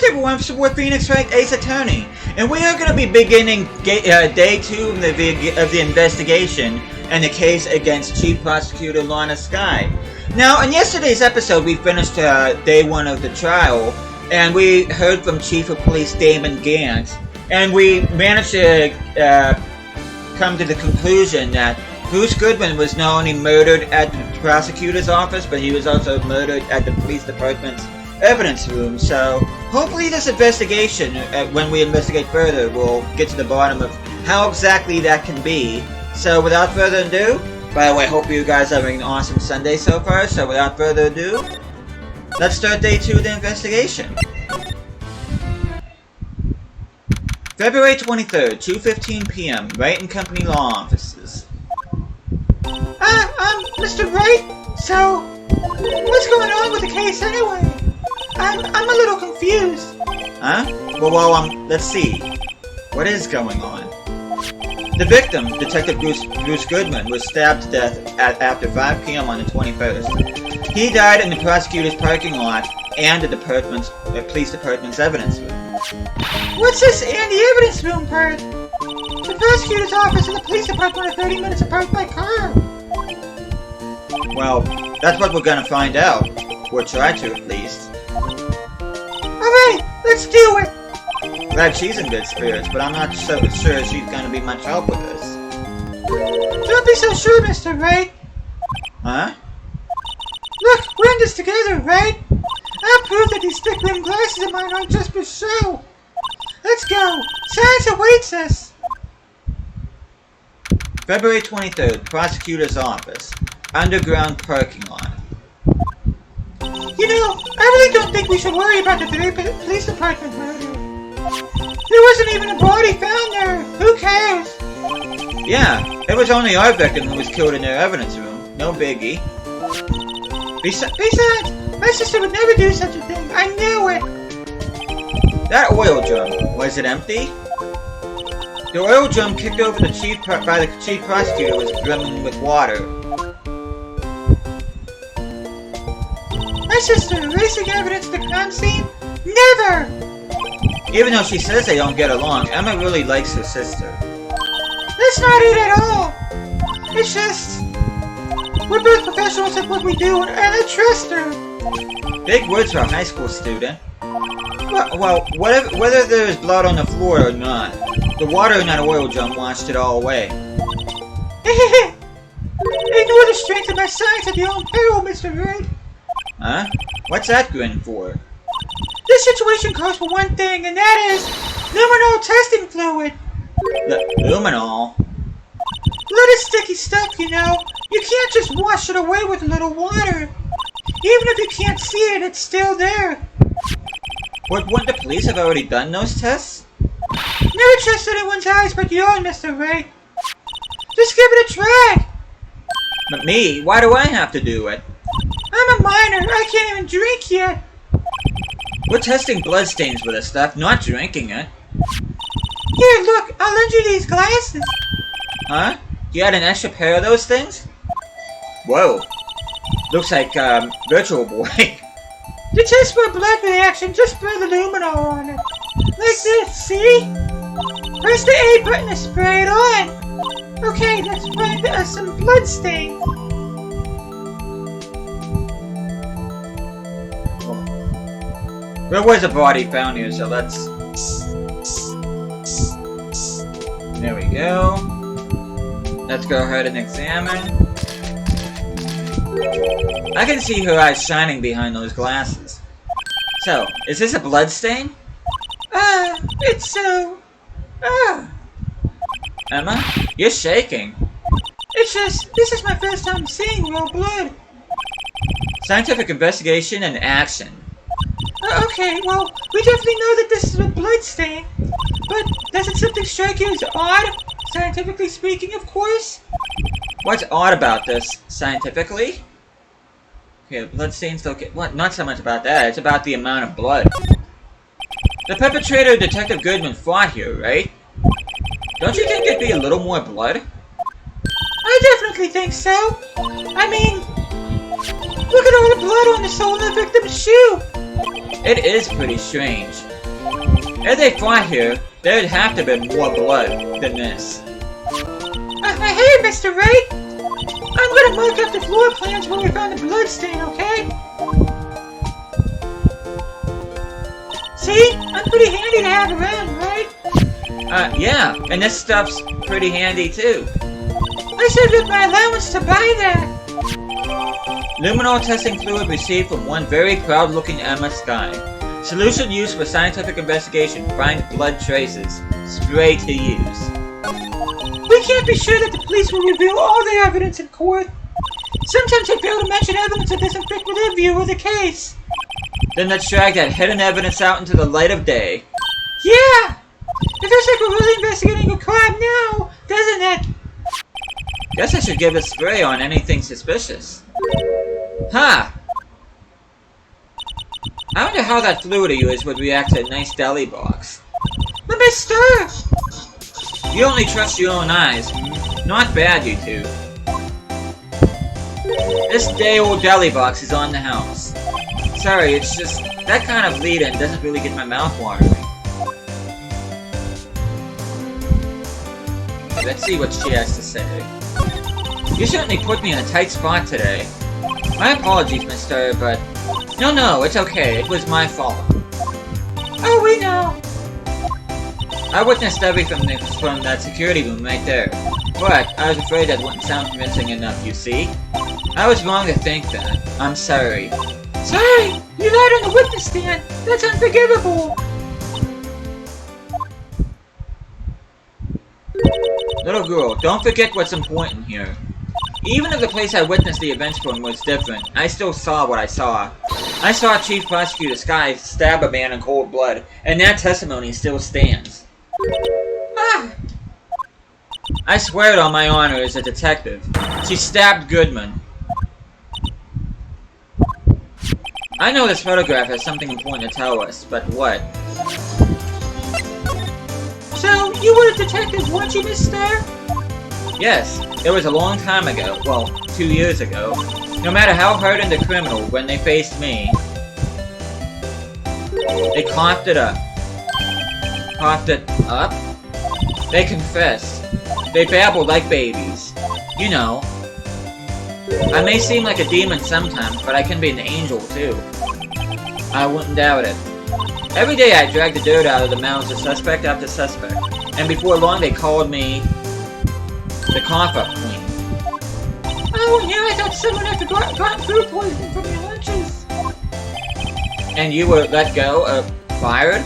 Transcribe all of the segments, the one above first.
everyone, we're Phoenix Wright, Ace Attorney, and we are going to be beginning day 2 of the investigation and the case against Chief Prosecutor Lorna Skye. Now, in yesterday's episode, we finished day 1 of the trial, and we heard from Chief of Police Damon Gant, and we managed to come to the conclusion that Bruce Goodman was not only murdered at the prosecutor's office, but he was also murdered at the police department's evidence room. So hopefully this investigation, when we investigate further, we'll get to the bottom of how exactly that can be. So without further ado, by the way, hope you guys are having an awesome Sunday so far. So without further ado, let's start day 2 of the investigation. February 23rd, 2:15 p.m., Wright and Company Law Offices. Mr. Wright? So, what's going on with the case anyway? I'm a little confused. Huh? Well, let's see. What is going on? The victim, Detective Bruce Goodman, was stabbed to death after 5 p.m. on the 21st. He died in the prosecutor's parking lot and the police department's evidence room. What's this and the evidence room part? The prosecutor's office and the police department are 30 minutes apart by car. Well, that's what we're gonna find out. Or try to, at least. Alright, let's do it! Glad she's in good spirits, but I'm not so sure she's gonna be much help with this. Don't be so sure, Mr. Wright. Huh? Look, we're in this together, right? I'll prove that these thick rimmed glasses of mine aren't just for show. Let's go! Science awaits us! February 23rd, Prosecutor's Office. Underground parking lot. You know, I really don't think we should worry about the police department murder. There wasn't even a body found there. Who cares? Yeah, it was only our victim who was killed in their evidence room. No biggie. Besides, my sister would never do such a thing. I knew it. That oil drum, was it empty? The oil drum kicked over by the chief prosecutor was brimming with water. My sister erasing evidence at the crime scene? Never! Even though she says they don't get along, Emma really likes her sister. That's not it at all! It's just... we're both professionals at what we do, and I trust her! Big words for a high school student. Well, whether there is blood on the floor or not, the water in that oil drum washed it all away. Ignore the strength of my science at your own peril, Mr. Wright. Huh? What's that grin for? This situation calls for one thing, and that is luminol testing fluid. Luminol? Blood is sticky stuff, you know. You can't just wash it away with a little water. Even if you can't see it, it's still there. Wouldn't the police have already done those tests? Never trust anyone's eyes but your own, Mr. Wright. Just give it a try. But me? Why do I have to do it? I'm a minor. I can't even drink yet. We're testing bloodstains with this stuff, not drinking it. Here, look. I'll lend you these glasses. Huh? You had an extra pair of those things? Whoa. Looks like, Virtual Boy. To test for a blood reaction, just spray the luminol on it. Like this, see? Press the A button to spray it on. Okay, let's find some blood stains. There was a body found here, so let's... There we go. Let's go ahead and examine. I can see her eyes shining behind those glasses. So, is this a blood stain? It's so... Emma, you're shaking. It's just, this is my first time seeing real blood. Scientific investigation and action. Okay, well, we definitely know that this is a blood stain. But doesn't something strike you as odd? Scientifically speaking, of course? What's odd about this, scientifically? Okay, the blood stains don't get... What? Not so much about that, it's about the amount of blood. The perpetrator, Detective Goodman, fought here, right? Don't you think there'd be a little more blood? I definitely think so. I mean, look at all the blood on the sole of the victim's shoe. It is pretty strange. If they fought here, there'd have to be more blood than this. Hey, Mr. Wright! I'm gonna mark up the floor plans where we found the blood stain, okay? See? I'm pretty handy to have around, right? Yeah, and this stuff's pretty handy too. I saved up my allowance to buy that. Luminol testing fluid received from one very proud-looking Emma Sky. Solution used for scientific investigation. Find blood traces. Spray to use. We can't be sure that the police will reveal all the evidence in court. Sometimes they fail to mention evidence that doesn't fit with their view of the case. Then let's drag that hidden evidence out into the light of day. Yeah! It feels like we're really investigating a crime now, doesn't it? Guess I should give a spray on anything suspicious. Huh! I wonder how that fluid he used would react to a nice deli box. Let me stir! You only trust your own eyes. Not bad, you two. This day-old deli box is on the house. Sorry, it's just that kind of lead-in doesn't really get my mouth watering. Let's see what she has to say. You certainly put me in a tight spot today. My apologies, mister, but... No, it's okay. It was my fault. Oh, we know. I witnessed everything from that security room right there. But I was afraid that wouldn't sound convincing enough, you see? I was wrong to think that. I'm sorry. Sorry! You lied on the witness stand! That's unforgivable! Little girl, don't forget what's important here. Even if the place I witnessed the events from was different, I still saw what I saw. I saw Chief Prosecutor Sky stab a man in cold blood, and that testimony still stands. Ah! I swear it on my honor as a detective. She stabbed Goodman. I know this photograph has something important to tell us, but what? So, you were a detective, weren't you, Miss Star? Yes, it was a long time ago. Well, 2 years ago. No matter how hardened the criminal, when they faced me, they coughed it up. Coughed it up? They confessed. They babbled like babies. You know. I may seem like a demon sometimes, but I can be an angel too. I wouldn't doubt it. Every day I dragged the dirt out of the mouths of suspect after suspect, and before long they called me the cough-up queen. Oh yeah, I thought someone had gotten food poisoning from your lunches. And you were let go, fired?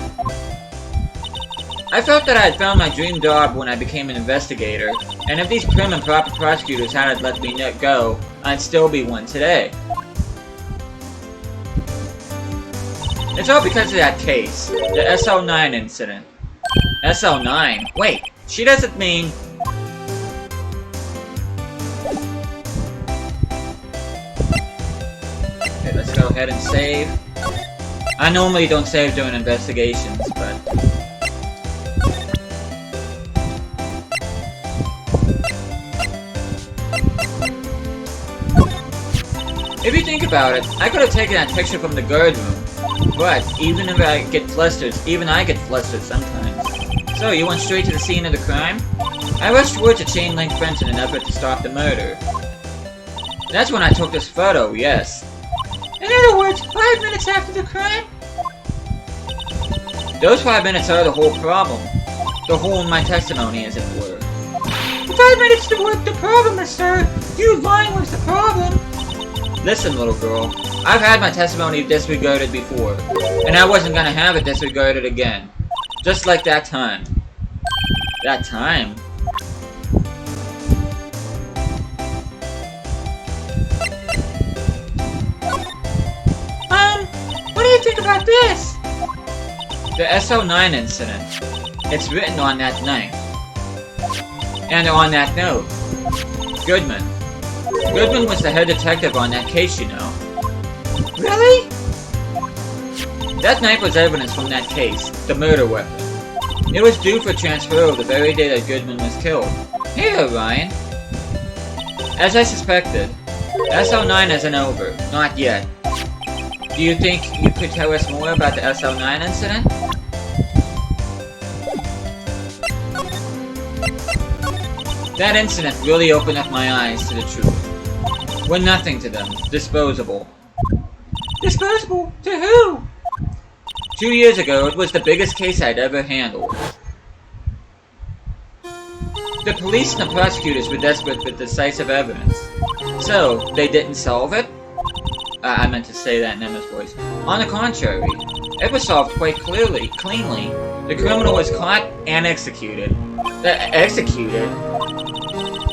I felt that I had found my dream job when I became an investigator, and if these prim and proper prosecutors hadn't let me go, I'd still be one today. It's all because of that case, the SL9 incident. SL9? Wait, she doesn't mean... Okay, let's go ahead and save. I normally don't save during investigations, but... If you think about it, I could have taken that picture from the guard room. But, even if I get flustered, even I get flustered sometimes. So, you went straight to the scene of the crime? I rushed towards a chain link fence in an effort to stop the murder. That's when I took this photo, yes. In other words, 5 minutes after the crime? Those 5 minutes are the whole problem. The whole in my testimony, as it were. 5 minutes to work the problem, sir. You lying was the problem. Listen, little girl. I've had my testimony disregarded before, and I wasn't gonna have it disregarded again. Just like that time. That time? What do you think about this? The SO9 incident. It's written on that knife. And on that note. Goodman. Goodman was the head detective on that case, you know. Really? That knife was evidence from that case, the murder weapon. It was due for transfer the very day that Goodman was killed. Hey there, Ryan. As I suspected, SO9 isn't over. Not yet. Do you think you could tell us more about the SO9 incident? That incident really opened up my eyes to the truth. We're nothing to them. Disposable. Disposable? To who? 2 years ago, it was the biggest case I'd ever handled. The police and the prosecutors were desperate for decisive evidence. So, they didn't solve it? I meant to say that in Emma's voice. On the contrary, it was solved quite cleanly. The criminal was caught and executed. Executed?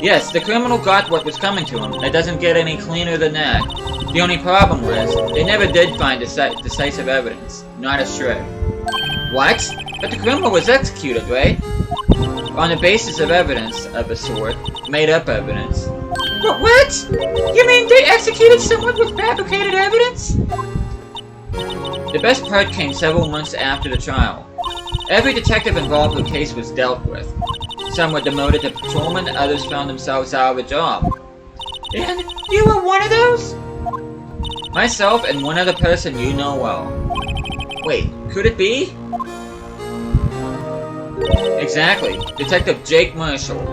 Yes, the criminal got what was coming to him. It doesn't get any cleaner than that. The only problem was, they never did find decisive evidence. Not a shred. What? But the criminal was executed, right? On the basis of evidence of a sort. Made up evidence. But what? You mean they executed someone with fabricated evidence? The best part came several months after the trial. Every detective involved in the case was dealt with. Some were demoted to patrolmen, others found themselves out of a job. And you were one of those? Myself and one other person you know well. Wait, could it be? Exactly. Detective Jake Marshall.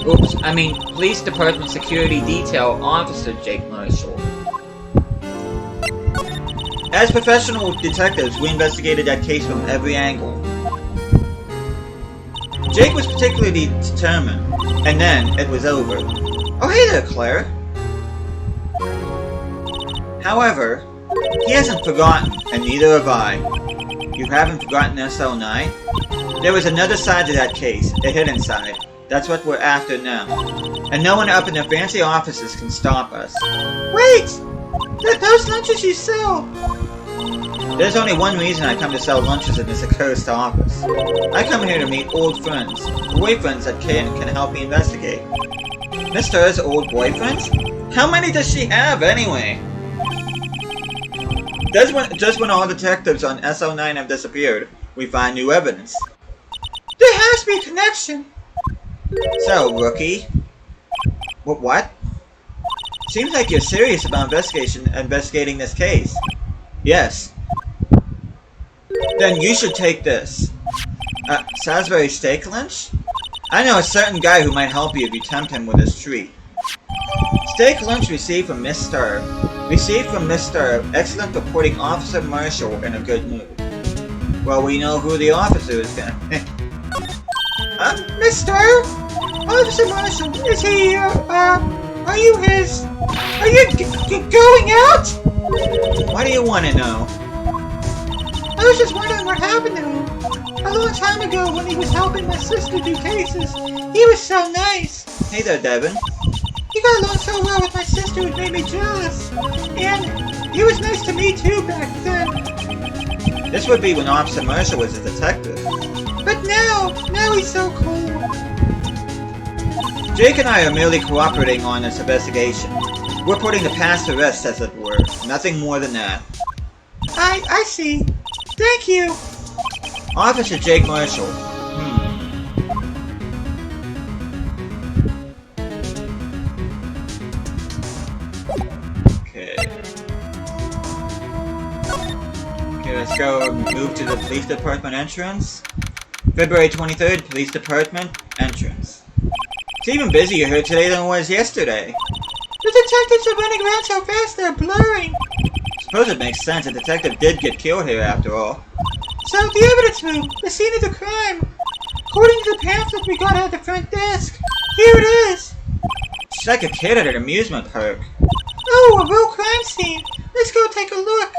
Oops, I mean, Police Department Security Detail Officer Jake Marshall. As professional detectives, we investigated that case from every angle. Jake was particularly determined, and then it was over. Oh, hey there, Claire. However, he hasn't forgotten, and neither have I. You haven't forgotten SL9? There was another side to that case, a hidden side. That's what we're after now. And no one up in the fancy offices can stop us. Wait! Those lunches you sell! There's only one reason I come to sell lunches in this accursed office. I come here to meet old friends, boyfriends that can help me investigate. Miss Star's old boyfriends? How many does she have, anyway? Just when all detectives on SO9 have disappeared, we find new evidence. There has to be a connection. So, rookie? What? Seems like you're serious about investigating this case. Yes. Then you should take this. Salisbury steak lunch? I know a certain guy who might help you if you tempt him with his treat. Steak lunch received from Miss Star. Received from Miss Star. Excellent for putting Officer Marshall in a good mood. Well, we know who the officer is gonna be. Miss Star? Officer Marshall, is he, are you going out? Why do you want to know? I was just wondering what happened to him. A long time ago when he was helping my sister do cases, he was so nice. Hey there, Devin. He got along so well with my sister it made me jealous. And he was nice to me too back then. This would be when Officer Marshall was a detective. But now he's so cool. Jake and I are merely cooperating on this investigation. We're putting the past to rest, as it were. Nothing more than that. I see. Thank you. Officer Jake Marshall. Okay, let's go move to the police department entrance. February 23rd, police department entrance. It's even busier here today than it was yesterday. The detectives are running around so fast they're blurring. Suppose it makes sense. A detective did get killed here after all. So, the evidence room, the scene of the crime. According to the pamphlet we got at the front desk, here it is. She's like a kid at an amusement park. Oh, a real crime scene. Let's go take a look.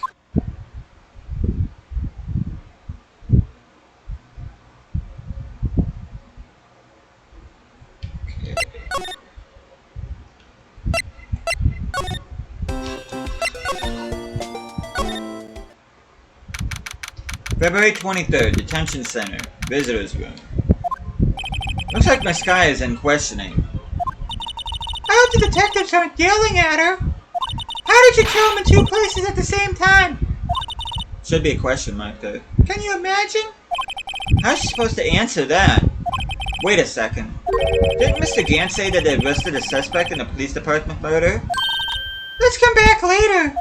February 23rd, Detention Center, Visitors Room. Looks like my sky is in questioning. I hope the detectives aren't yelling at her. How did you kill him in two places at the same time? Should be a question mark there. Can you imagine? How's she supposed to answer that? Wait a second. Didn't Mr. Gant say that they arrested a suspect in a police department murder? Let's come back later.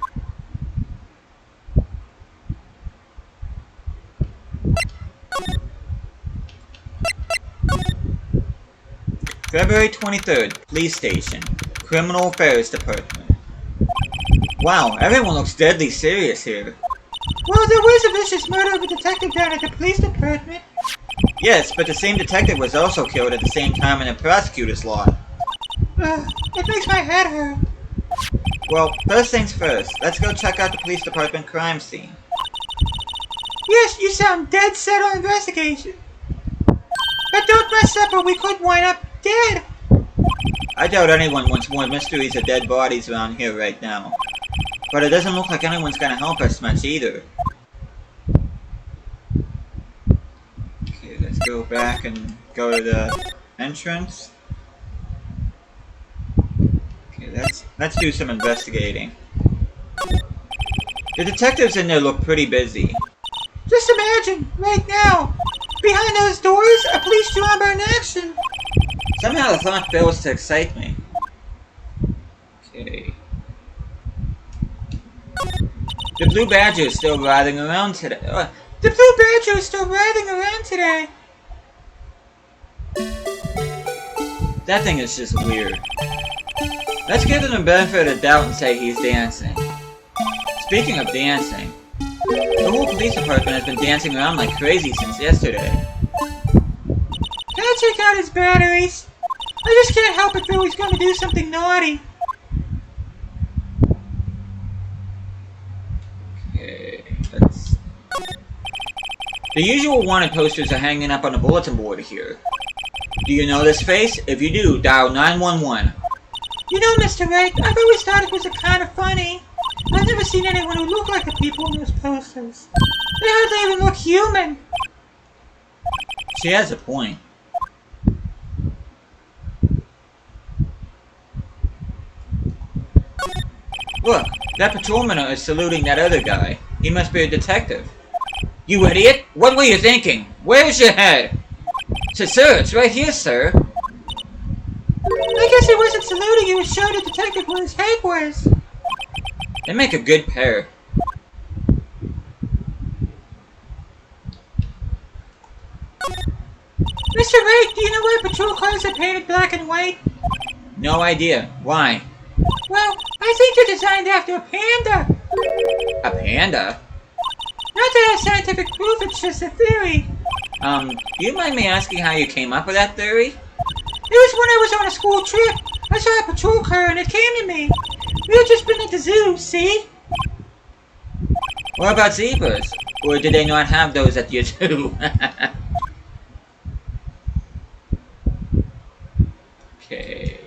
February 23rd, Police Station, Criminal Affairs Department. Wow, everyone looks deadly serious here. Well, there was a vicious murder of a detective down at the police department. Yes, but the same detective was also killed at the same time in the prosecutor's lot. It makes my head hurt. Well, first things first, let's go check out the police department crime scene. Yes, you sound dead set on investigation. But don't mess up or we could wind up dead. I doubt anyone wants more mysteries of dead bodies around here right now. But it doesn't look like anyone's gonna help us much either. Okay, let's go back and go to the entrance. Okay, let's do some investigating. The detectives in there look pretty busy. Just imagine, right now, behind those doors, a police job in action. Somehow the thought fails to excite me. Okay. The Blue Badger is still riding around today. The Blue Badger is still riding around today. That thing is just weird. Let's give him the benefit of the doubt and say he's dancing. Speaking of dancing, the whole police department has been dancing around like crazy since yesterday. Can I check out his batteries? I just can't help it feel he's going to do something naughty. Okay, let's... The usual wanted posters are hanging up on the bulletin board here. Do you know this face? If you do, dial 911. You know, Mr. Wright, I've always thought it was kind of funny. I've never seen anyone who looked like the people in those posters. They hardly even look human. She has a point. Look, that patrolman is saluting that other guy. He must be a detective. You idiot! What were you thinking? Where's your head? Sir, it's right here, sir. I guess he wasn't saluting, he was showing the detective where his head was. They make a good pair. Mr. Wright, do you know why patrol cars are painted black and white? No idea. Why? Well, I think they're designed after a panda. A panda? Not that I have scientific proof, it's just a theory. Do you mind me asking how you came up with that theory? It was when I was on a school trip. I saw a patrol car and it came to me. We had just been at the zoo, see? What about zebras? Or did they not have those at your zoo? Okay.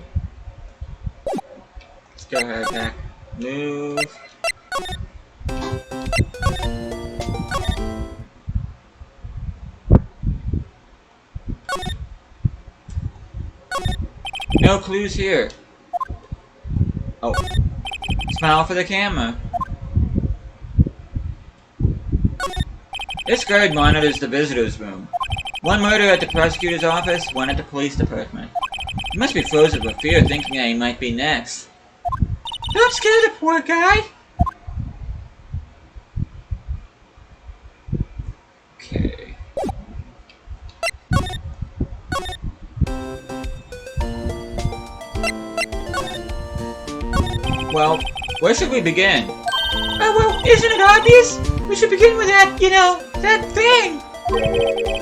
Let's go ahead back. Move. No clues here. Oh. Smile for the camera. This guard monitors the visitors' room. One murder at the prosecutor's office, one at the police department. He must be frozen with fear, thinking that he might be next. Don't scare the poor guy. Okay. Well, where should we begin? Well, isn't it obvious? We should begin with that, that thing.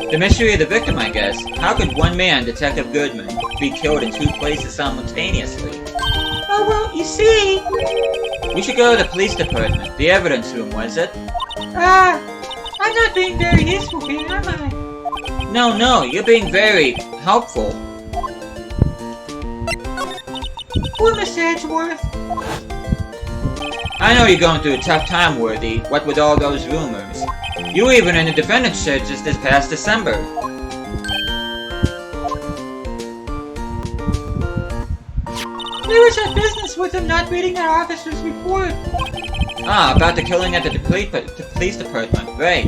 The mystery of the victim, I guess. How could one man, Detective Goodman, be killed in two places simultaneously? Oh, well, you see... We should go to the police department. The evidence room, was it? I'm not being very useful here, am I? No, you're being very helpful. Poor Mr. Edgeworth. I know you're going through a tough time, Worthy, what with all those rumors. You were even in the defendant's shed just this past December. There was that business with them not reading their officer's report. Ah, about the killing at the police department, right.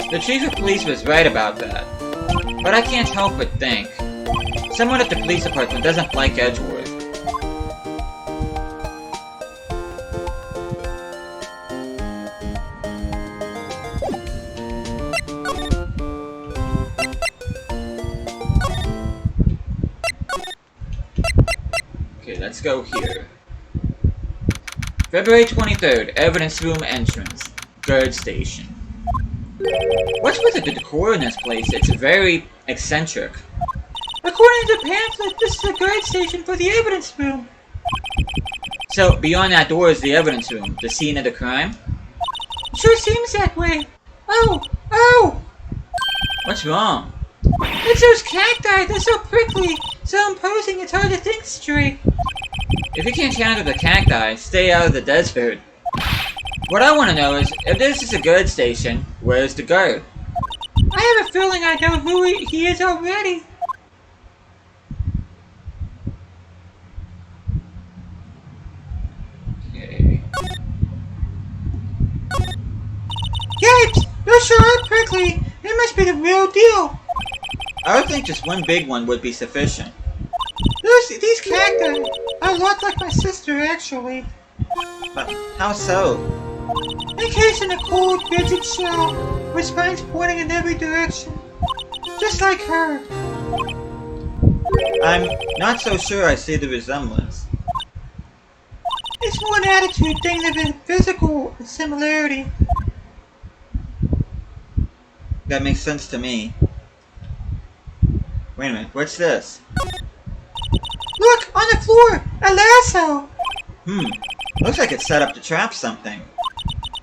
The chief of police was right about that. But I can't help but think. Someone at the police department doesn't like Edgeworth. let's go here. February 23rd, evidence room entrance. Guard station. What's with the decor in this place? It's very eccentric. According to the pamphlet, this is a guard station for the evidence room. So, beyond that door is the evidence room, the scene of the crime? Sure seems that way. Oh! Oh! What's wrong? It's those cacti, they're so prickly, so imposing it's hard to think straight. If you can't handle the cacti, stay out of the desert. What I want to know is, if this is a guard station, where's the guard? I have a feeling I know who he is already. Okay. Yipes! Those sure are prickly. They must be the real deal. I would think just one big one would be sufficient. These cacti are a lot like my sister, actually. But how so? Encased in a cold, rigid shell, with spines pointing in every direction. Just like her. I'm not so sure I see the resemblance. It's more an attitude thing than a physical similarity. That makes sense to me. Wait a minute, what's this? Look, on the floor! A lasso! Looks like it's set up to trap something.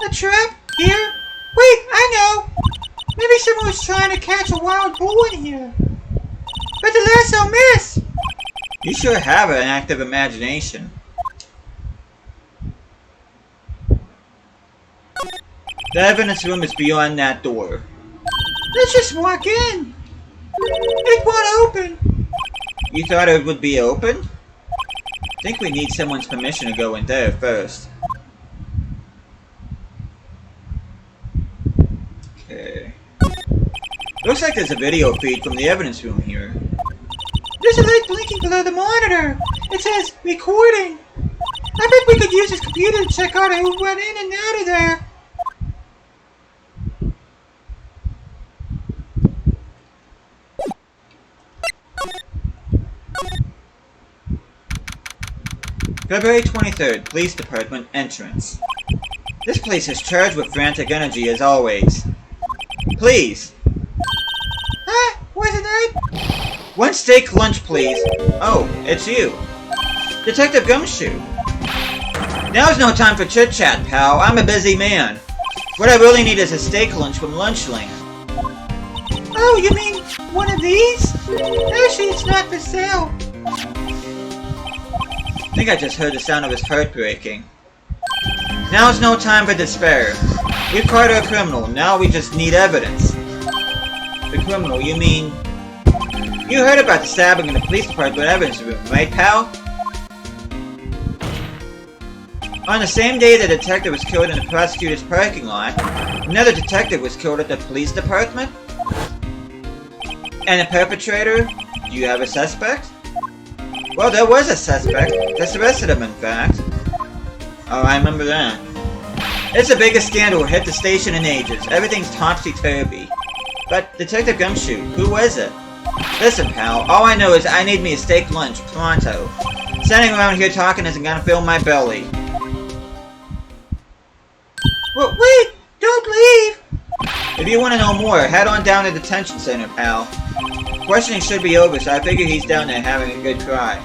A trap? Here? Wait, I know! Maybe someone was trying to catch a wild bull in here. But the lasso missed! You sure have an active imagination. The evidence room is beyond that door. Let's just walk in. It won't open. You thought it would be open? I think we need someone's permission to go in there first. Okay. Looks like there's a video feed from the evidence room here. There's a light blinking below the monitor. It says, recording. I bet we could use his computer to check out who went in and out of there. February 23rd, Police Department entrance. This place is charged with frantic energy as always. Please. Huh? Wasn't I? One steak lunch, please. Oh, it's you. Detective Gumshoe. Now's no time for chit-chat, pal. I'm a busy man. What I really need is a steak lunch from Lunchling. Oh, you mean one of these? Actually, it's not for sale. I think I just heard the sound of his heart breaking. Now's no time for despair. We've caught our criminal, now we just need evidence. The criminal, you mean... You heard about the stabbing in the police department evidence room, right, pal? On the same day the detective was killed in the prosecutor's parking lot, another detective was killed at the police department? And the perpetrator? Do you have a suspect? Well, there was a suspect. Just arrested him, in fact. Oh, I remember that. It's the biggest scandal hit the station in ages. Everything's topsy-turvy. But, Detective Gumshoe, who was it? Listen, pal, all I know is I need me a steak lunch, pronto. Standing around here talking isn't gonna fill my belly. Well, wait! Don't leave! If you want to know more, head on down to the detention center, pal. Questioning should be over, so I figure he's down there having a good cry.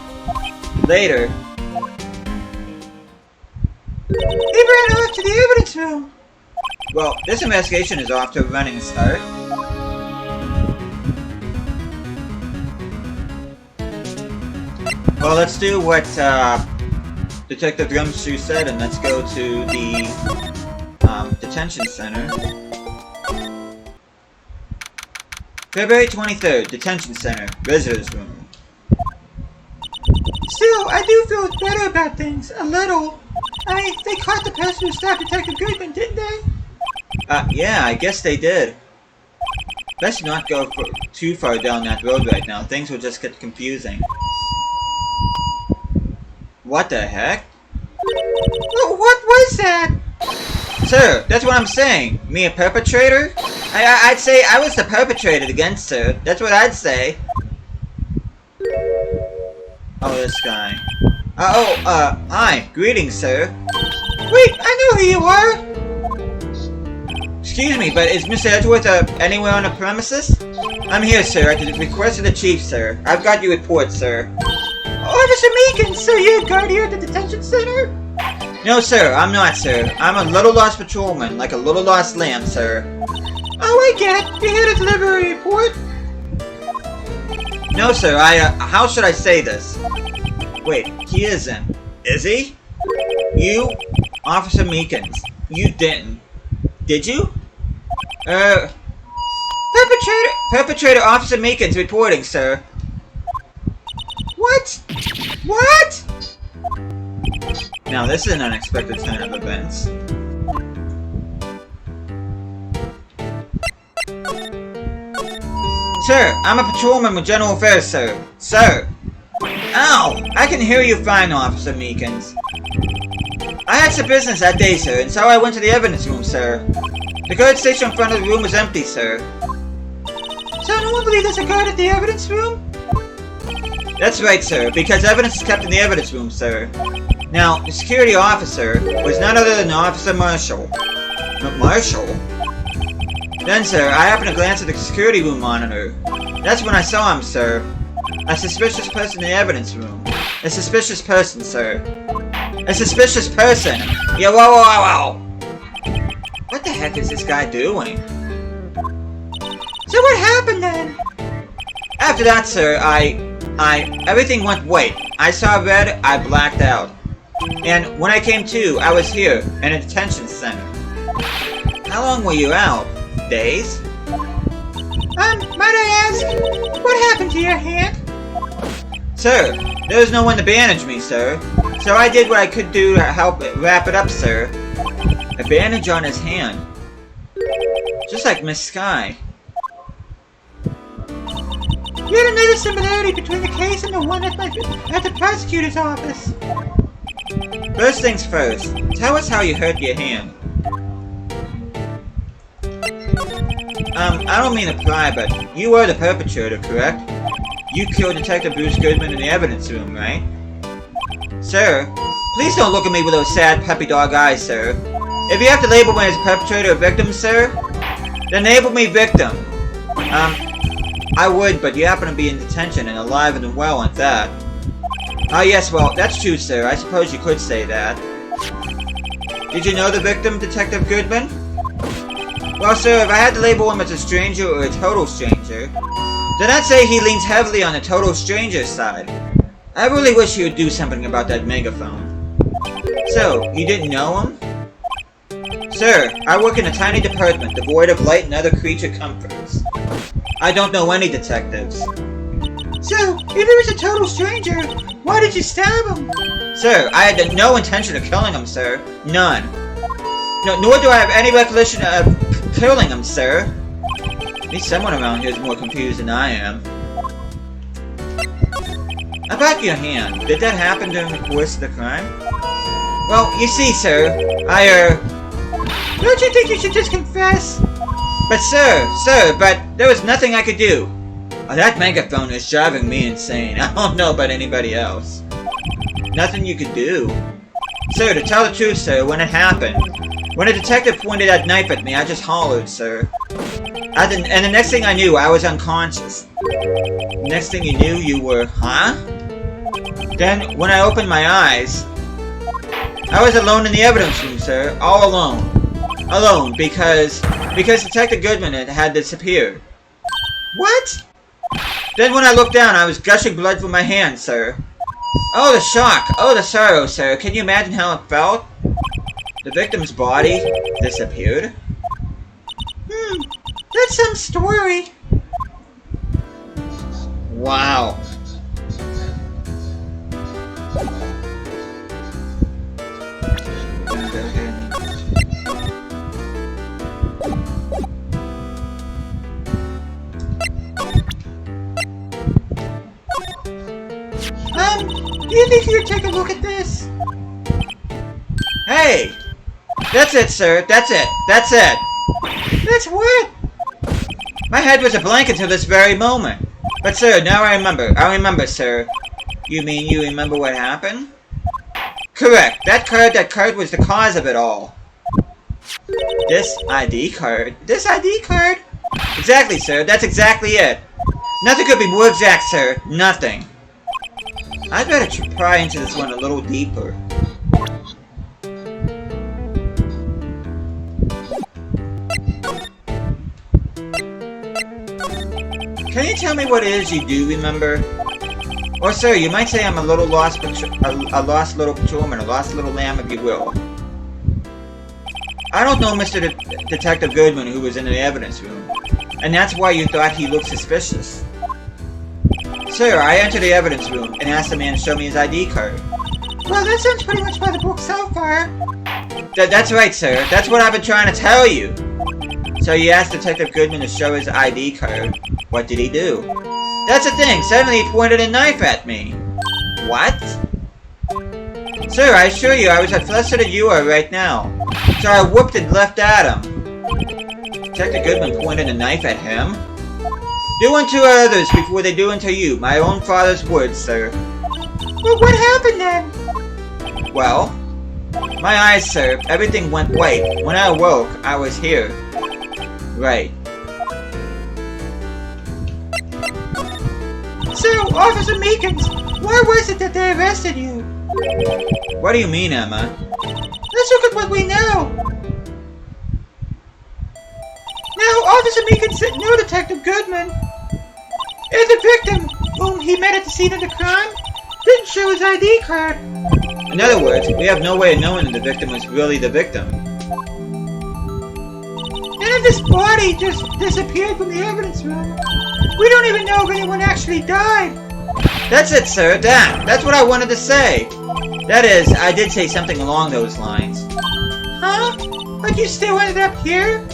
Later. He ran off to the evidence room. Well, this investigation is off to a running start. Well, let's do what Detective Gumshoe said, and let's go to the detention center. February 23rd, detention center, visitors room. Still, I do feel better about things, a little. I mean, they caught the person who stabbed Detective Goodman, didn't they? Yeah, I guess they did. Let's not go too far down that road right now, things will just get confusing. What the heck? What was that? Sir, that's what I'm saying. Me a perpetrator? I'd say I was the perpetrator against her. That's what I'd say. Oh, this guy. Hi. Greetings, sir. Wait, I know who you are! Excuse me, but is Mr. Edgeworth, anywhere on the premises? I'm here, sir, at the request of the chief, sir. I've got your report, sir. Officer Meekins, so you're a guard here at the detention center? No, sir, I'm not, sir. I'm a little lost patrolman, like a little lost lamb, sir. Oh, I get it. You're here to deliver a report? No, sir, how should I say this? Wait, he isn't. Is he? You, Officer Meekins, you didn't. Did you? Perpetrator Officer Meekins reporting, sir. What? What? Now, this is an unexpected turn of events. Sir, I'm a patrolman with General Affairs, sir. Sir! Ow! I can hear you fine, Officer Meekins. I had some business that day, sir, and so I went to the evidence room, sir. The guard station in front of the room was empty, sir. So no one believes there's a guard at the evidence room? That's right, sir, because evidence is kept in the evidence room, sir. Now, the security officer was none other than Officer Marshall. Marshall? Then, sir, I happened to glance at the security room monitor. That's when I saw him, sir. A suspicious person in the evidence room. A suspicious person, sir. A suspicious person! Yeah, whoa! What the heck is this guy doing? So what happened then? After that, sir, everything went white. I saw red, I blacked out. And when I came to, I was here, in a detention center. How long were you out? Days? Might I ask, what happened to your hand? Sir, there was no one to bandage me, sir. So I did what I could do to help wrap it up, sir. A bandage on his hand. Just like Miss Sky. Yet another similarity between the case and the one at the prosecutor's office. First things first, tell us how you hurt your hand. I don't mean to pry, but you were the perpetrator, correct? You killed Detective Bruce Goodman in the evidence room, right? Sir, please don't look at me with those sad puppy dog eyes, sir. If you have to label me as perpetrator or victim, sir, then label me victim. I would, but you happen to be in detention and alive and well at that. Oh yes, well, that's true, sir. I suppose you could say that. Did you know the victim, Detective Goodman? Well, sir, if I had to label him as a stranger or a total stranger, then I'd say he leans heavily on the total stranger side. I really wish you would do something about that megaphone. So, you didn't know him? Sir, I work in a tiny department devoid of light and other creature comforts. I don't know any detectives. So, if he was a total stranger, why did you stab him? Sir, I had no intention of killing him, sir. None. No, nor do I have any recollection of killing him, sir. At least someone around here is more confused than I am. About your hand, did that happen during the course of the crime? Well, you see, sir, Don't you think you should just confess? But but there was nothing I could do. Oh, that megaphone is driving me insane. I don't know about anybody else. Nothing you could do. Sir, to tell the truth, sir, when it happened, when a detective pointed that knife at me, I just hollered, sir. And the next thing I knew, I was unconscious. Next thing you knew, you were, huh? Then, when I opened my eyes, I was alone in the evidence room, sir. All alone. Alone, because Detective Goodman had disappeared. What? Then when I looked down, I was gushing blood from my hand, sir. Oh, the shock! Oh, the sorrow, sir. Can you imagine how it felt? The victim's body disappeared? That's some story. Wow. Do you think you could take a look at this? Hey! That's it, sir. That's it. That's it. That's what? My head was a blank until this very moment. But, sir, now I remember. I remember, sir. You mean you remember what happened? Correct. That card was the cause of it all. This ID card? This ID card? Exactly, sir. That's exactly it. Nothing could be more exact, sir. Nothing. I'd better pry into this one a little deeper. Can you tell me what it is you do remember? Or, sir, you might say I'm a little lost, a lost little patrolman, a lost little lamb, if you will. I don't know Mr. Detective Goodman, who was in the evidence room, and that's why you thought he looked suspicious. Sir, I entered the evidence room and asked the man to show me his ID card. Well, that sounds pretty much by the book so far. That's right, sir. That's what I've been trying to tell you. So you asked Detective Goodman to show his ID card. What did he do? That's the thing. Suddenly he pointed a knife at me. What? Sir, I assure you I was as flustered as you are right now. So I whooped and left at him. Detective Goodman pointed a knife at him? Do unto others before they do unto you. My own father's words, sir. Well, what happened then? Well, my eyes, sir. Everything went white. When I awoke, I was here. Right. So, Officer Meekins, why was it that they arrested you? What do you mean, Emma? Let's look at what we know. Now, Officer Meekins knew Detective Goodman. And the victim, whom he met at the scene of the crime, didn't show his ID card. In other words, we have no way of knowing that the victim was really the victim. And if this body just disappeared from the evidence room, we don't even know if anyone actually died. That's it, sir. That's what I wanted to say. That is, I did say something along those lines. Huh? But you still ended up here?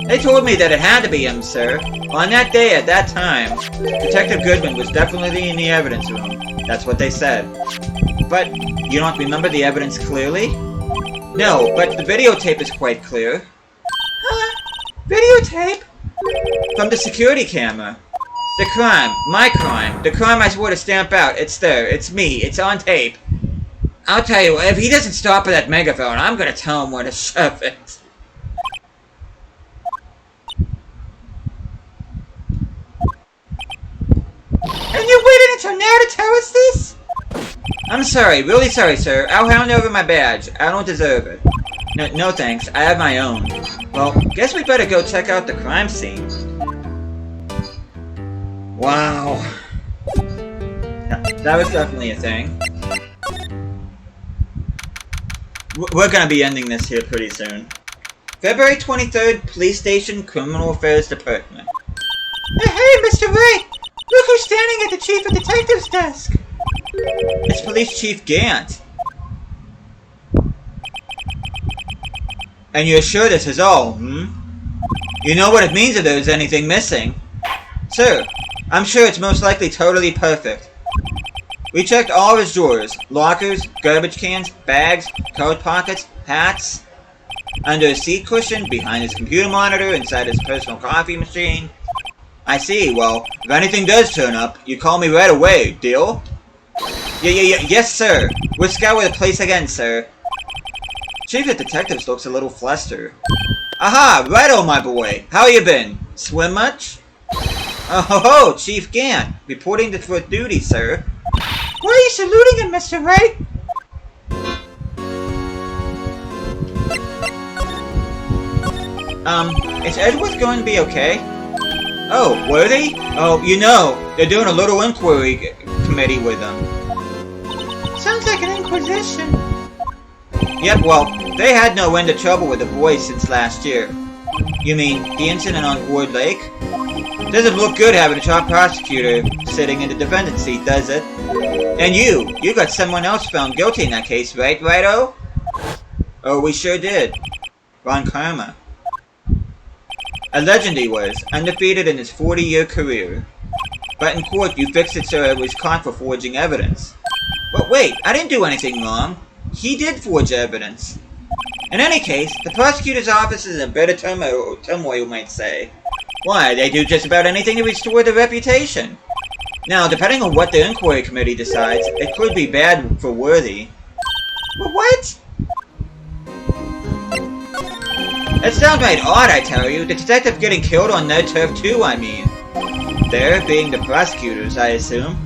They told me that it had to be him, sir. On that day, at that time, Detective Goodman was definitely in the evidence room. That's what they said. But you don't remember the evidence clearly? No, but the videotape is quite clear. Huh? Videotape? From the security camera. The crime. My crime. The crime I swore to stamp out. It's there. It's me. It's on tape. I'll tell you, if he doesn't stop at that megaphone, I'm gonna tell him where to shove it. And you waited until now to tell us this? I'm sorry. Really sorry, sir. I'll hand over my badge. I don't deserve it. No thanks. I have my own. Well, guess we better go check out the crime scene. Wow. That was definitely a thing. We're gonna be ending this here pretty soon. February 23rd, Police Station, Criminal Affairs Department. Hey, Mr. Wright! Look who's standing at the Chief of Detective's desk! It's Police Chief Gant. And you're sure this is all, hmm? You know what it means if there's anything missing. Sir, I'm sure it's most likely totally perfect. We checked all of his drawers, lockers, garbage cans, bags, coat pockets, hats, under his seat cushion, behind his computer monitor, inside his personal coffee machine. I see. Well, if anything does turn up, you call me right away, deal? Yes, sir. We'll scour the place again, sir. Chief of Detectives looks a little flustered. Aha! Righto, my boy. How you been? Swim much? Oh ho, Chief Gant. Reporting for duty, sir. Why are you saluting him, Mr. Wright? Is Edward going to be okay? Oh, Worthy? Oh, you know, they're doing a little inquiry committee with them. Sounds like an inquisition. Yep, well, they had no end of trouble with the boys since last year. You mean, the incident on Ward Lake? Doesn't look good having a top prosecutor sitting in the defendant's seat, does it? And you got someone else found guilty in that case, right, Righto? Oh, we sure did. Ron Karma. A legend he was, undefeated in his 40-year career. But in court, you fixed it so it was caught for forging evidence. But wait, I didn't do anything wrong. He did forge evidence. In any case, the prosecutor's office is in a bit of turmoil, you might say. Why, they do just about anything to restore their reputation. Now, depending on what the inquiry committee decides, it could be bad for Worthy. What? It's downright odd, I tell you. The detective getting killed on their turf too, I mean. They're being the prosecutors, I assume.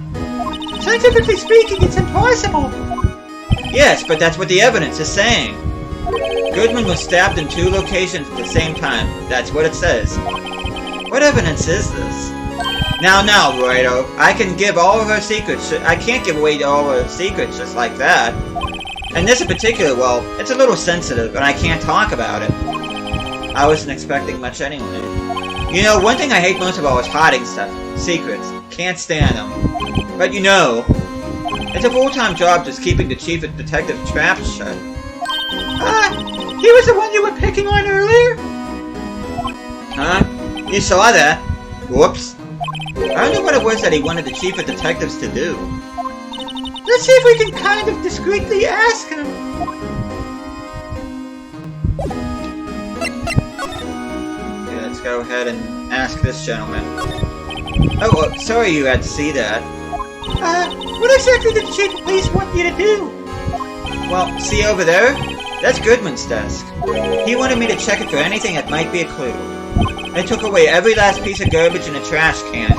Scientifically speaking, it's impossible. Yes, but that's what the evidence is saying. Goodman was stabbed in 2 locations at the same time. That's what it says. What evidence is this? Now, Wright, I can give all of her secrets. I can't give away all of her secrets just like that. And this in particular, well, it's a little sensitive, and I can't talk about it. I wasn't expecting much anyway. You know, one thing I hate most of all is hiding stuff. Secrets. Can't stand them. But you know, it's a full-time job just keeping the chief of detective's trap shut. He was the one you were picking on earlier? Huh? You saw that? Whoops. I don't know what it was that he wanted the chief of detectives to do. Let's see if we can kind of discreetly ask him. Okay, let's go ahead and ask this gentleman. Oh, sorry you had to see that. What exactly did the chief of police want you to do? Well, see over there? That's Goodman's desk. He wanted me to check it for anything that might be a clue. I took away every last piece of garbage in a trash can.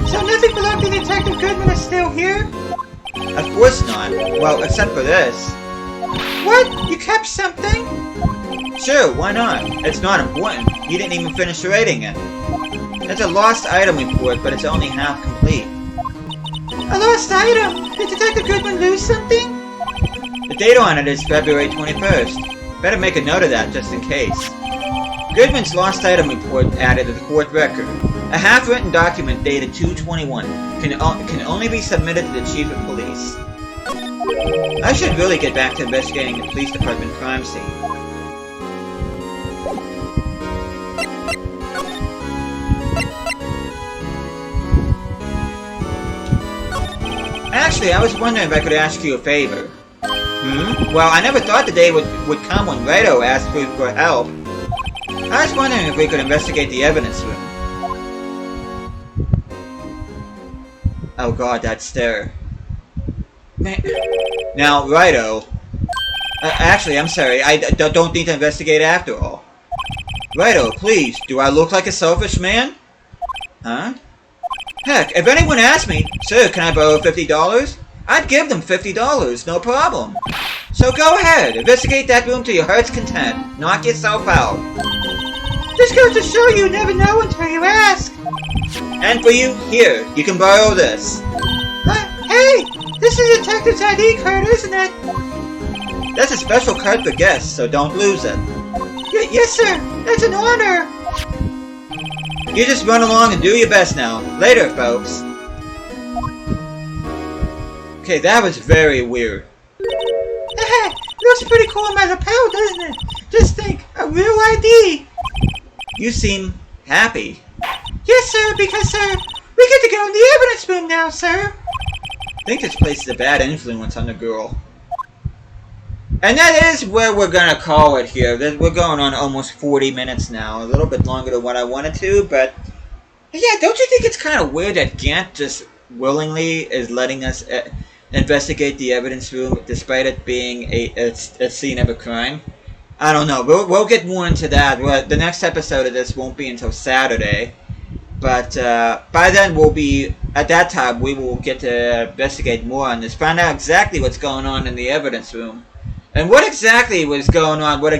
So nothing belonged to Detective Goodman is still here? Of course not. Well, except for this. What? You kept something? Sure, why not? It's not important. You didn't even finish rating it. It's a lost item report, but it's only half complete. A lost item? Did Detective Goodman lose something? The date on it is February 21st. Better make a note of that just in case. Goodman's lost item report added to the court record. A half-written document dated 2/21 can only be submitted to the chief of police. I should really get back to investigating the police department crime scene. Actually, I was wondering if I could ask you a favor. Well, I never thought the day would come when Wright asked for help. I was wondering if we could investigate the evidence room. Oh god, that stare. Now, Wright, actually, I'm sorry, I don't need to investigate after all. Wright, please, do I look like a selfish man? Huh? Heck, if anyone asked me, sir, can I borrow $50? I'd give them $50, no problem. So go ahead, investigate that room to your heart's content. Knock yourself out. This goes to show you never know until you ask. And for you, here, you can borrow this. Hey, this is a detective's ID card, isn't it? That's a special card for guests, so don't lose it. Yes, sir. That's an honor. You just run along and do your best now. Later, folks. Okay, that was very weird. Looks pretty cool on my lapel, doesn't it? Just think, a real ID. You seem happy. Yes, sir, because, sir, we get to go in the evidence room now, sir. I think this place is a bad influence on the girl. And that is where we're gonna call it here. We're going on almost 40 minutes now. A little bit longer than what I wanted to, but... yeah, don't you think it's kind of weird that Gant just willingly is letting us investigate the evidence room despite it being a scene of a crime? I don't know. We'll get more into that. The next episode of this won't be until Saturday. But by then at that time, we will get to investigate more on this. Find out exactly what's going on in the evidence room. And what exactly was going on with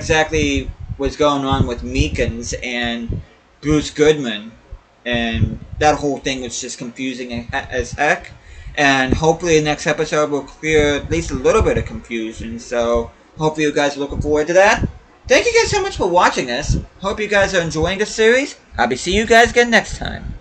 Meekins and Bruce Goodman. And that whole thing was just confusing as heck. And hopefully the next episode will clear at least a little bit of confusion. So hopefully you guys are looking forward to that. Thank you guys so much for watching this. Hope you guys are enjoying this series. I'll be seeing you guys again next time.